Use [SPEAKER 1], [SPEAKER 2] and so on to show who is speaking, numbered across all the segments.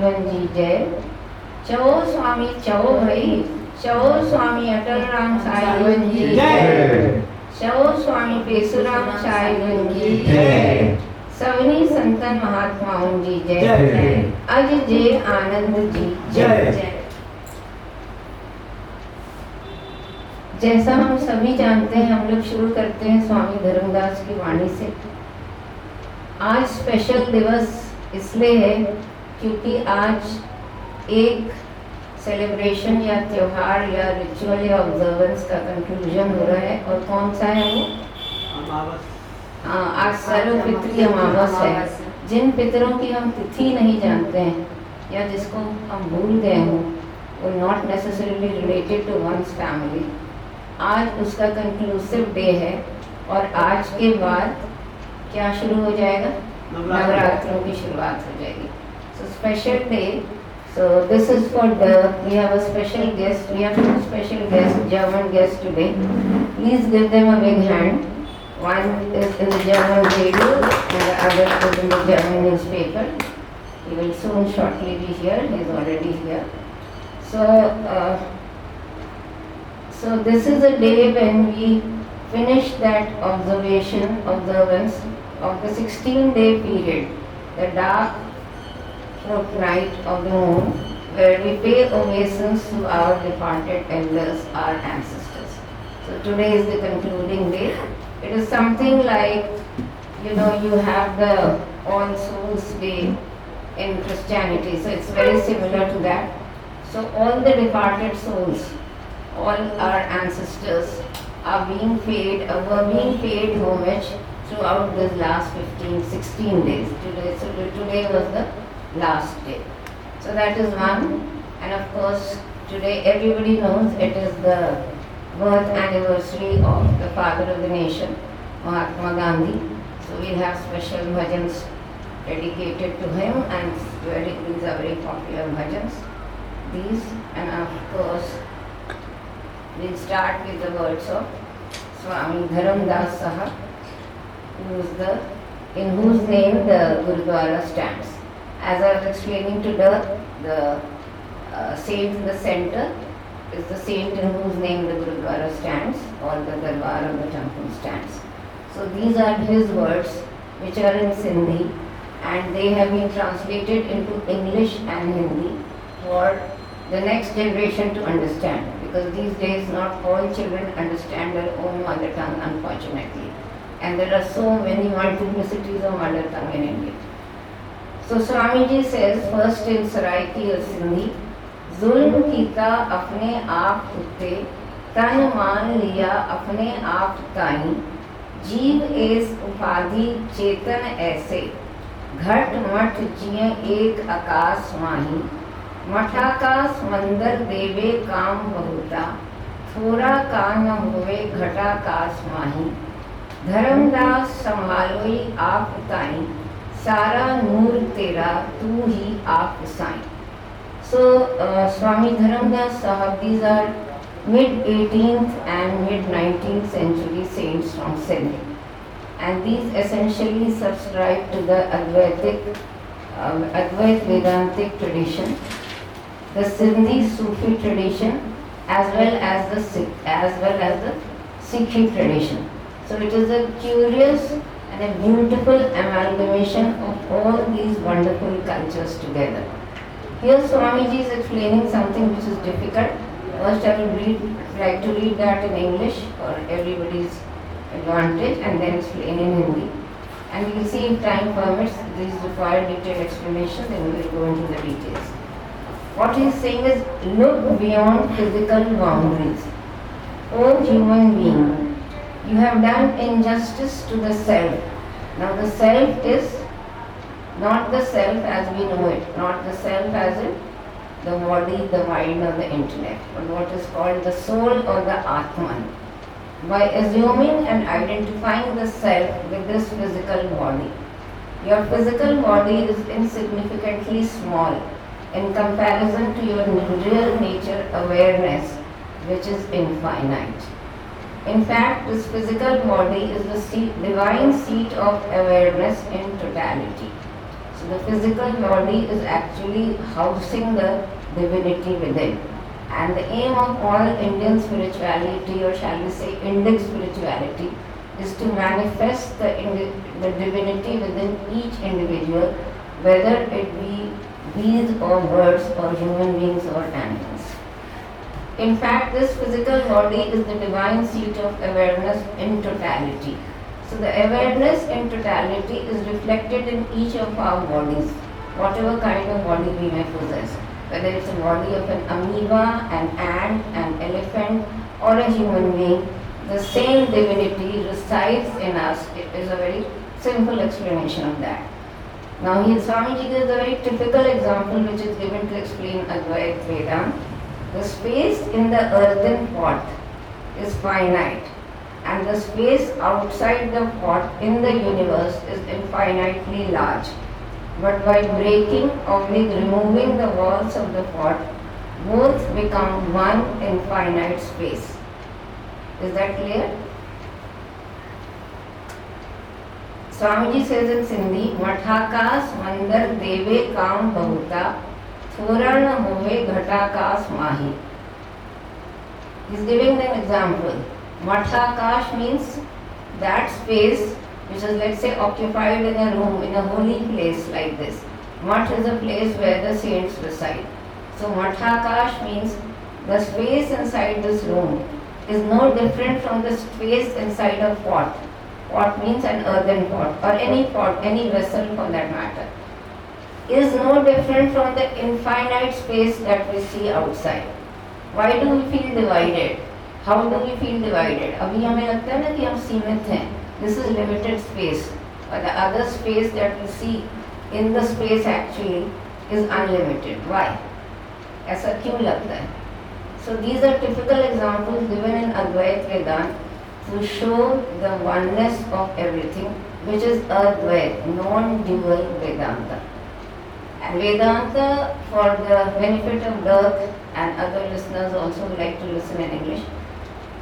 [SPEAKER 1] जीवन जी जय। चौ स्वामी चौ भाई, चौ स्वामी अटल राम साहिबन जी जय। चौ स्वामी पेसुराम साहिबन जी जय। सवनी संतन महात्माओं जी जय। अज जय आनंद जी जय। जैसा हम सभी जानते हैं, हम लोग शुरू करते हैं स्वामी धर्मदास की वाणी से। आज स्पेशल दिवस इसलिए है क्योंकि आज एक सेलिब्रेशन या त्योहार या रिचुअल या ऑब्जर्वेंस का कंक्लूजन हो रहा है। और कौन सा है वो? आज सर्वपितृ अमावस है। जिन पितरों की हम तिथि नहीं जानते हैं या जिसको हम भूल गए हों, वो not necessarily related to one's family, आज उसका कंक्लूसिव डे है। और आज के बाद क्या शुरू हो जाएगा? नवरात्रों की शुरुआत हो जाएगी। So special day. So this is for we have a special guest. We have two special guests, German guests today. Please give them a big hand. One is in the German radio and the other is in the German newspaper. He will soon shortly be here. He is already here. So this is a day when we finish that observance of the 16-day period, the dark fortnight of the moon, where we pay obeisance to our departed elders, our ancestors. So today is the concluding day. It is something like, you have the All Souls Day in Christianity, so it's very similar to that. So all the departed souls, all our ancestors are being paid homage throughout this last 16 days. Today was the last day. So that is one. And of course today everybody knows it is the birth anniversary of the father of the nation, Mahatma Gandhi. So we have special bhajans dedicated to him, and these are very popular bhajans. These, and of course we'll start with the words of Swami Dharamdas Sahab, in whose name the Gurudwara stands. As I was explaining to the saint in the center is the saint in whose name the Gurudwara stands, or the Darbar of the temple stands. So these are his words, which are in Sindhi, and they have been translated into English and Hindi for the next generation to understand, because these days not all children understand their own mother tongue, unfortunately, and there are so many multiplicities of mother tongue in India. So Swamiji says first in Saraiki or Sindhi, जुल्म कीता अपने आप उत्ते, तन मान लिया अपने आप ताई, जीव एस उपाधि चेतन ऐसे, घट मठ जिये एक आकाश माही, मठाकाश मंदर देवे काम बहुता, थोड़ा का न हुए घटाकाश माही, धर्मदास संभालोई आप ताई, सारा नूर तेरा तू ही आप Sai. So Swami Dharamdas Sahab, these are mid-18th and mid-19th century saints from Sindh, and these essentially subscribe to the Advait Vedantic tradition, the Sindhi Sufi tradition, as well as the Sikhi tradition. So it is a curious and a beautiful amalgamation of all these wonderful cultures together. Here Swamiji is explaining something which is difficult. First I would like to read that in English for everybody's advantage, and then explain in Hindi. And we will see if time permits, this require detailed explanation, then we will go into the details. What he is saying is, look beyond physical boundaries. O human being, you have done injustice to the self. Now the self is not the self as we know it, not the self as in the body, the mind or the intellect, but what is called the soul or the Atman. By assuming and identifying the self with this physical body, your physical body is insignificantly small in comparison to your real nature awareness, which is infinite. In fact, this physical body is the divine seat of awareness in totality. So the physical body is actually housing the divinity within. And the aim of all Indian spirituality, or shall we say Indic spirituality, is to manifest the divinity within each individual, whether it be bees or birds or human beings or animals. In fact, this physical body is the divine seat of awareness in totality. So the awareness in totality is reflected in each of our bodies, whatever kind of body we may possess, whether it's a body of an amoeba, an ant, an elephant, or a human being. The same divinity resides in us. It is a very simple explanation of that. Now here Swamiji gives a very typical example which is given to explain Advaita Vedanta. The space in the earthen pot is finite, and the space outside the pot in the universe is infinitely large. But by breaking or removing the walls of the pot, both become one infinite space. Is that clear? Swamiji says in Sindhi, Mathakas mandar deve kam bahuta, thoran hove ghatakas mahi. He is giving an example. Mathakash means that space which is, let's say, occupied in a room, in a holy place like this. Math is a place where the saints reside. So Mathakash means the space inside this room is no different from the space inside a pot. Pot means an earthen pot, or any vessel for that matter. Is no different from the infinite space that we see outside. Why do we feel divided? How do we feel divided? अभी हमें लगता है ना कि हम सीमित हैं. This is limited space, but the other space that we see in the space actually is unlimited. Why? ऐसा क्यों लगता है? So these are typical examples given in Advaita Vedanta to show the oneness of everything, which is Advaita, non-dual Vedanta. And Vedanta, for the benefit of Dirk and other listeners also who like to listen in English,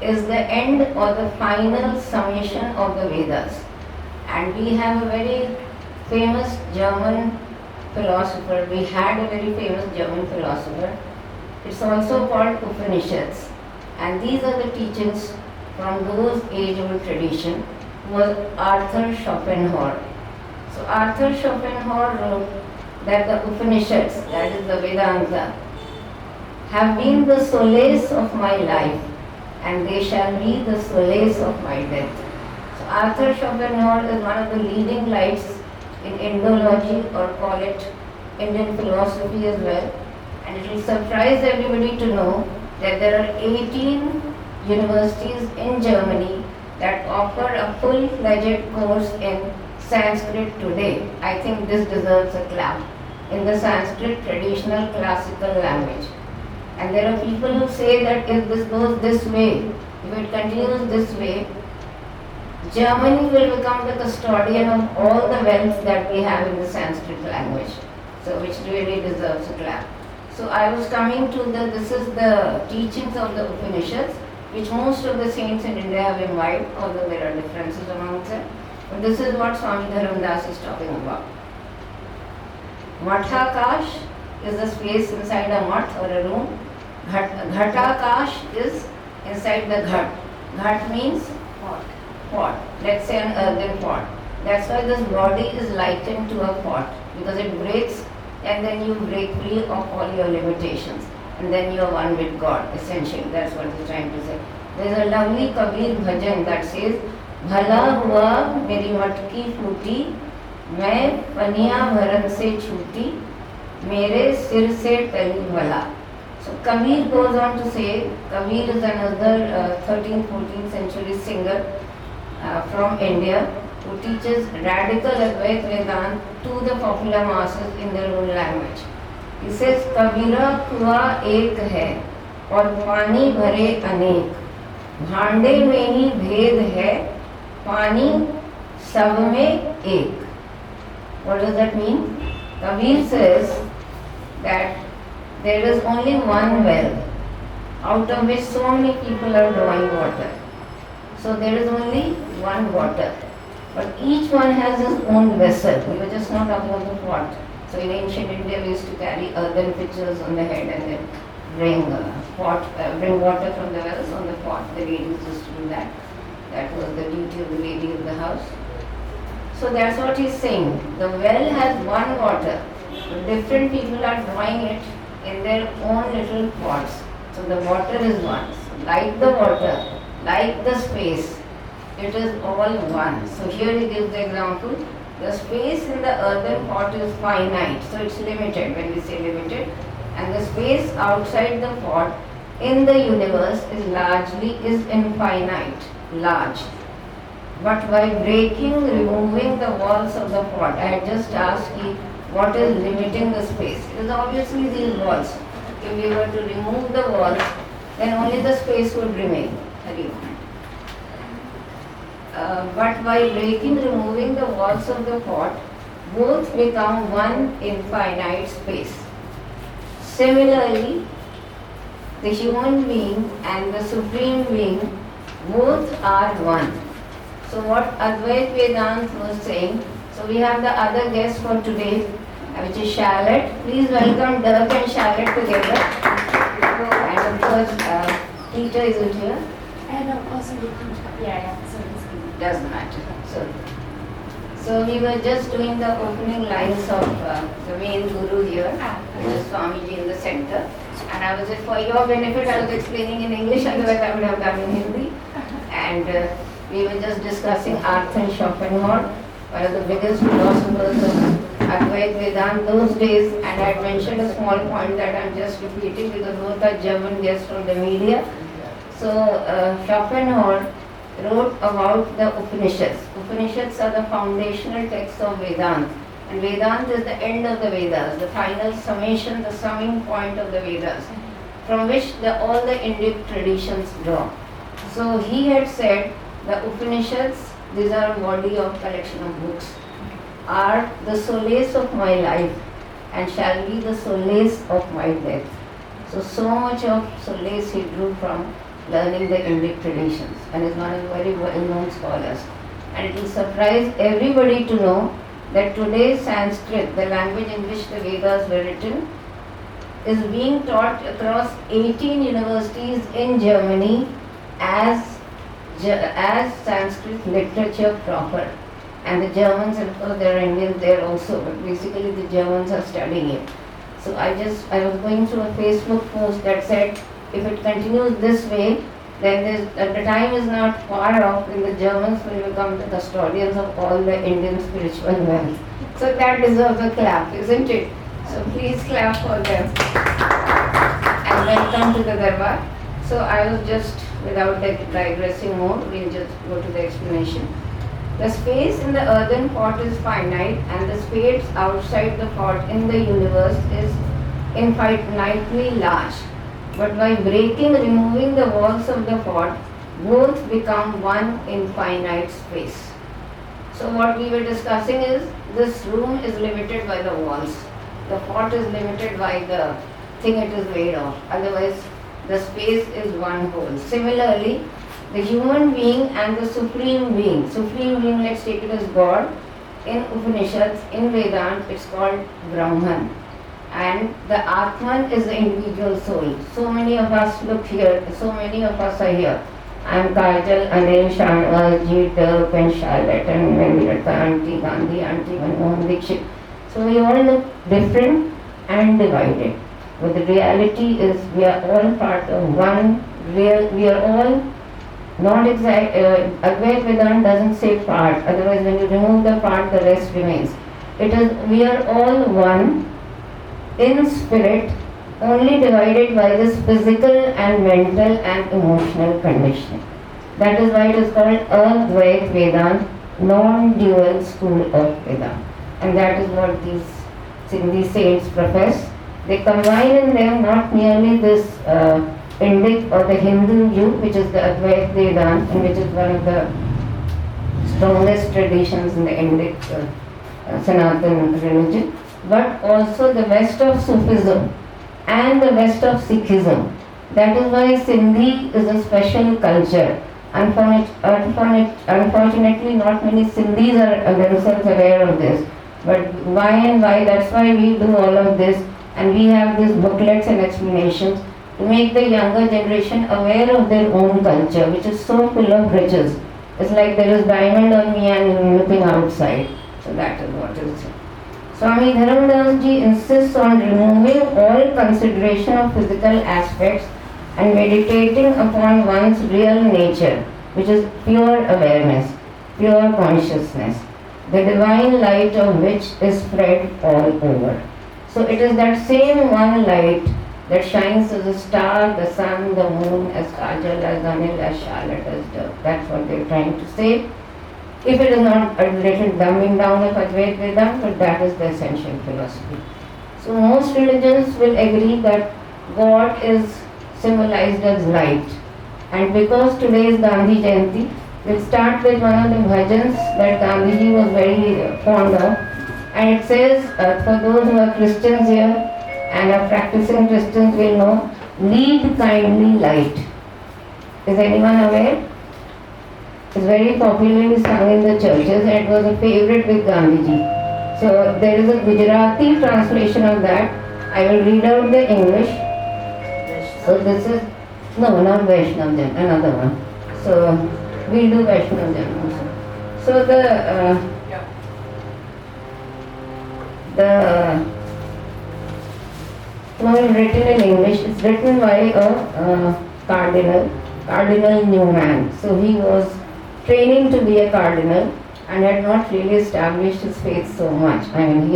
[SPEAKER 1] is the end or the final summation of the Vedas. And we have a very famous German philosopher, we had a very famous German philosopher. It's also called Upanishads. And these are the teachings from those age-old tradition, was Arthur Schopenhauer. So Arthur Schopenhauer wrote that the Upanishads, that is the Vedanta, have been the solace of my life, and they shall be the solace of my death. So Arthur Schopenhauer is one of the leading lights in Indology, or call it Indian philosophy as well. And it will surprise everybody to know that there are 18 universities in Germany that offer a full-fledged course in Sanskrit today. I think this deserves a clap. In the Sanskrit traditional classical language. And there are people who say that if this goes this way, if it continues this way, Germany will become the custodian of all the wealth that we have in the Sanskrit language. So which really deserves a clap. So I was coming to this is the teachings of the Upanishads, which most of the saints in India have imbibed, although there are differences among them. But this is what Swami Dharamdas is talking about. Mathakash is the space inside a math or a room. Ghatakash is inside the ghat. Ghat means pot. Let's say an earthen pot. That's why this body is likened to a pot, because it breaks and then you break free of all your limitations. And then you are one with God, essentially. That's what he's trying to say. There's a lovely Kabir bhajan that says, Bhala hua meri matki phuti, मैं पनिया भरन से छूटी मेरे सिर से टली भला. So Kabir goes on to say, Kabir is another 13th, 14th century singer from India who teaches radical Advaita Vedanta to the popular masses in their own language. He says, कबीरा कुआ एक है और पानी भरे अनेक, भांडे में ही भेद है, पानी सब में एक. What does that mean? Kabir says that there is only one well out of which so many people are drawing water. So there is only one water. but each one has his own vessel. We were just not talking about the pot. So in ancient India, we used to carry earthen pitchers on the head and then bring water from the wells on the pot. The ladies used to do that. That was the duty of the lady of the house. So that's what he's saying. The well has one water, but different people are drawing it in their own little pots. So the water is one. So like the water, like the space, it is all one. So here he gives the example. The space in the earthen pot is finite, so it's limited when we say limited. And the space outside the pot in the universe is infinite, large. But by removing the walls of the pot, I had just asked you what is limiting the space. It is obviously these walls. If we were to remove the walls, then only the space would remain. But by removing the walls of the pot, both become one infinite space. Similarly, the human being and the supreme being both are one. So what Advait Vedanta was saying, so we have the other guest for today, which is Charlotte. Please welcome Dirk and Charlotte together. And of course, Peter is here.
[SPEAKER 2] And also,
[SPEAKER 1] Doesn't matter. So we were just doing the opening lines of the main guru here, which is Swamiji in the center. And I was, for your benefit, I was explaining in English, otherwise I would have done in Hindi. And we were just discussing Arthur Schopenhauer, one of the biggest philosophers of Advait Vedanta those days. And I had mentioned a small point that I'm just repeating because both are German guests from the media. So Schopenhauer wrote about the Upanishads. Upanishads are the foundational texts of Vedanta. And Vedanta is the end of the Vedas, the final summation, the summing point of the Vedas, from which all the Indic traditions draw. So he had said the Upanishads, these are a body of collection of books, are the solace of my life and shall be the solace of my death. So much of solace he drew from learning the Indic traditions and is one of the very well-known scholars. And it will surprise everybody to know that today Sanskrit, the language in which the Vedas were written, is being taught across 18 universities in Germany as Sanskrit literature proper. And the Germans, and of course there are Indians there also, but basically the Germans are studying it. So I was going through a Facebook post that said, if it continues this way, then the time is not far off when the Germans will become the custodians of all the Indian spiritual wealth. So that deserves a clap, isn't it? So please clap for them. And welcome to the Darbar. So I was just, without digressing more, we'll just go to the explanation. The space in the earthen pot is finite and the space outside the pot in the universe is infinitely large. But by removing the walls of the pot, both become one infinite space. So what we were discussing is, this room is limited by the walls. The pot is limited by the thing it is made of. Otherwise, the space is one whole. Similarly, the human being and the supreme being, let's take it as God. In Upanishads, in Vedanta, it's called Brahman. And the Atman is the individual soul. So many of us look here, so many of us are here. I am Kajal, Anil, Shanwal, Jeeta, and Charlotte, and Vendirata, Auntie Gandhi, Auntie Manmohan Dixit. So we all look different and divided. But the reality is we are all part of one real, we are all not exact. Advait Vedanta doesn't say part, otherwise when you remove the part, the rest remains. It is, we are all one in spirit, only divided by this physical and mental and emotional conditioning. That is why it is called Advait Vedanta, non-dual school of Vedanta. And that is what these saints profess. They combine in them not merely this Indic or the Hindu view, which is the Advait Vedanta, and which is one of the strongest traditions in the Indic Sanatan religion, but also the west of Sufism and the west of Sikhism. That is why Sindhi is a special culture. Unfortunately, not many Sindhis are themselves aware of this. But by and by, that's why we do all of this, and we have these booklets and explanations to make the younger generation aware of their own culture, which is so full of riches. It's like there is diamond on me and looking outside. So that is what is. Swami Dharamdas ji insists on removing all consideration of physical aspects and meditating upon one's real nature, which is pure awareness, pure consciousness, the divine light of which is spread all over. So it is that same one light that shines as a star, the sun, the moon, as Kajal, as Anil, as Charlotte, as Dove. That's what they're trying to say. If it is not a little dumbing down of Advaita Vedanta, but that is the essential philosophy. So most religions will agree that God is symbolized as light. And because today is Gandhi Jayanti, we'll start with one of the bhajans that Gandhiji was very fond of. And it says, for those who are Christians here and are practicing Christians will know, lead kindly light. Is anyone aware? It's very popularly sung in the churches and it was a favorite with Gandhiji. So there is a Gujarati translation of that. I will read out the English. So this is, no, not Vaishnav Jan, another one. So we'll do Vaishnav Jan also. So no, it's written in English. It's written by a Cardinal Newman. So he was training to be a cardinal and had not really established his faith so much. I mean,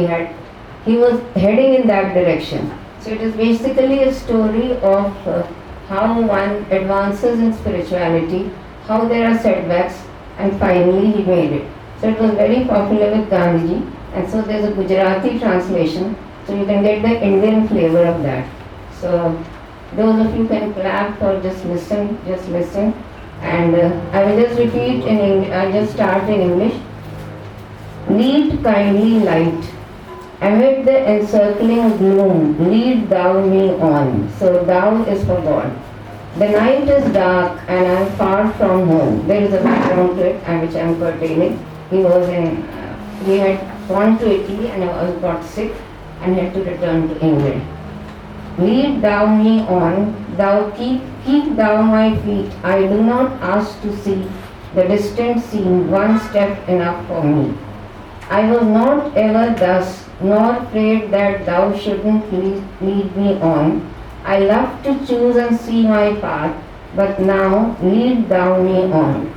[SPEAKER 1] he was heading in that direction. So it is basically a story of how one advances in spirituality, how there are setbacks, and finally he made it. So it was very popular with Gandhiji, and so there's a Gujarati translation, so you can get the Indian flavor of that. So those of you can clap or just listen. And I will just repeat in English. I'll just start in English. Lead kindly light, amid the encircling gloom, lead thou me on. So thou is for God. The night is dark and I am far from home. There is a background to it, which I am pertaining. He had gone to Italy and got sick and had to return to England. Lead thou me on, thou keep thou my feet. I do not ask to see the distant scene, one step enough for me. I was not ever thus, nor prayed that thou shouldn't lead me on. I love to choose and see my path, but now lead thou me on.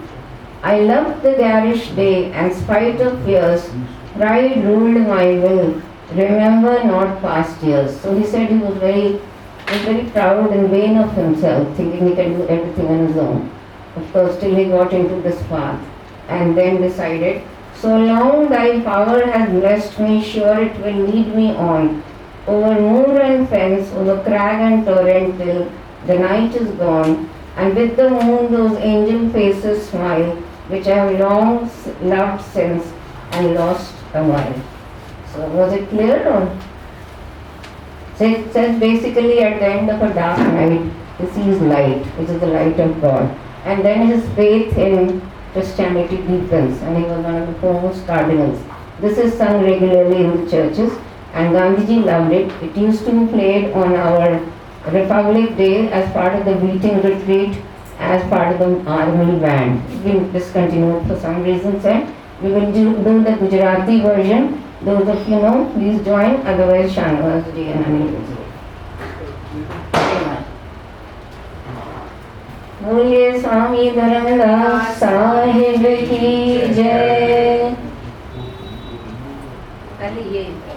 [SPEAKER 1] I loved the garish day, and spite of fears, pride ruled my will. Remember not past years. So he said he was very proud and vain of himself, thinking he can do everything on his own. Of course, till he got into this path, and then decided, so long thy power has blessed me, sure it will lead me on. Over moor and fence, over crag and torrent till the night is gone, and with the moon those angel faces smile, which I have long loved since and lost a while. So was it clear or? So it says basically at the end of a dark night, he sees light, which is the light of God. And then his faith in Christianity deepens, and he was one of the foremost cardinals. This is sung regularly in the churches, and Gandhiji loved it. It used to be played on our Republic Day as part of the beating retreat, as part of the army band. It's been discontinued for some reasons, and we will do the Gujarati version. Those of you know, please join, otherwise Shanavas ji and Anil will do. बोलिए स्वामी धर्मदास साहिब की जय।